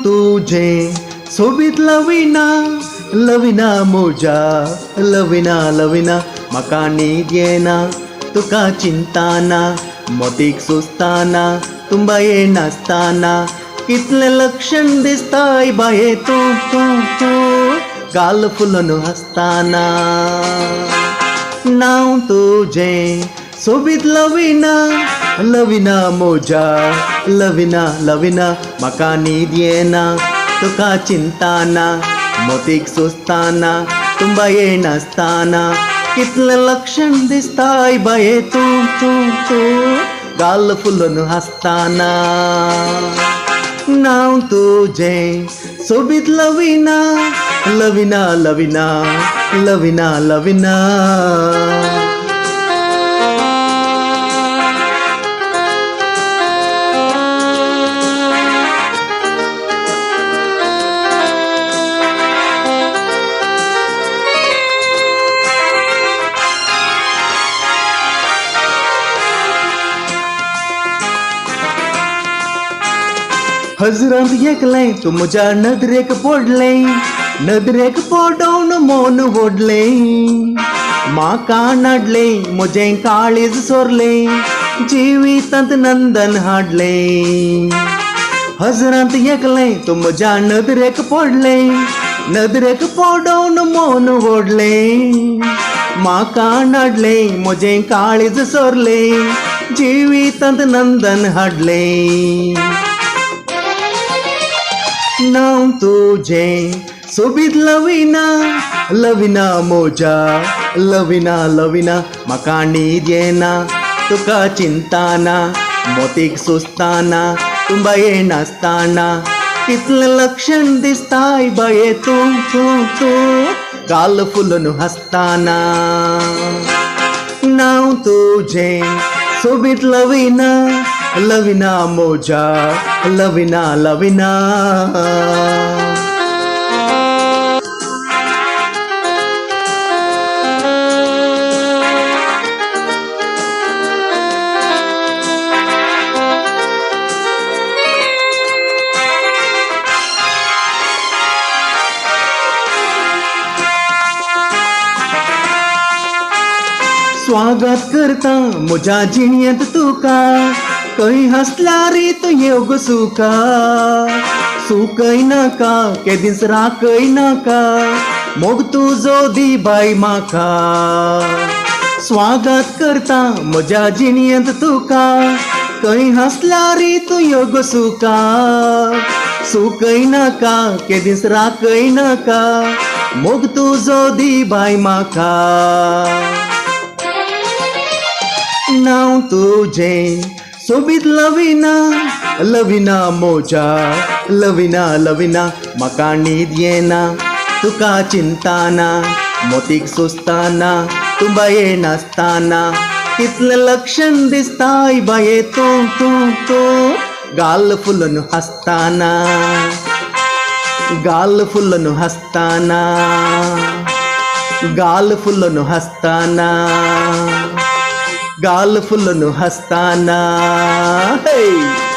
तुझे सोबीत लविना लविना मोजा लविना लविना म्हाका न्हीद येना तुका चिंताना मोतीक सुस्ताना तुंबाये नासताना कितले लक्षण दिसताय बाये तू गाल फुलोन हसताना नाव तुझे सोबीत लविना लविना मोजा लविना लविना म्हाका न्हीद येना तुका चिंताना मोतीक सुस्ताना तुंबाये नासताना कितले लक्षण दिसताय बाये तू गाल फुलोन हसताना नाव तुझे सोबीत लविना लविना लविना लविना लविना हजरात एकले तू म्हज्या नदरेक पडले नदरेक पडोवन मोन ओडले म्हाका नाडले म्हजें काळीज सोरले जिवितांत नंदन हाडले हजरात एकले तू म्हज्या नदरेक पडले नदरेक पडोवन मोन ओडले म्हाका नाडले म्हजें काळीज सोरले जिवितांत नंदन हाडले नाव तुझे सोबीत लविना लविना मोजा लविना लविना म्हाका न्हीद येना तुका चिंताना मोतीक सुस्ताना तुंबाये नासताना कितले लक्षण दिसताय बाये तू गाल फुलोन हसताना नाव तुझे सोबीत लविना लविना मोजा लविना लविना स्वागत करता म्हज्या जिणयेंत तुका खंय हसल्यार तू योग सुका सुकय नाका केदीस राखय नाका मोग तुजो दी बाय म्हाका स्वागत करता म्हज्या जिणयेंत तुका खंय हसल्यार तू योग सुका सुकय नाका केदीस राखय नाका मोग तुजो दी बाय म्हाका नाव तुझे सोबीत लविना लविना मोजा लविना लविना म्हाका न्हीद येना तुका चिंताना मोतीक सुस्ताना तुंबाये नासताना कितले लक्षण दिसताय बाये तू गाल फुलोन हसताना गाल फुलोन हसताना गाल फुलोन हसताना गाल फुलोन हसताना. Hey!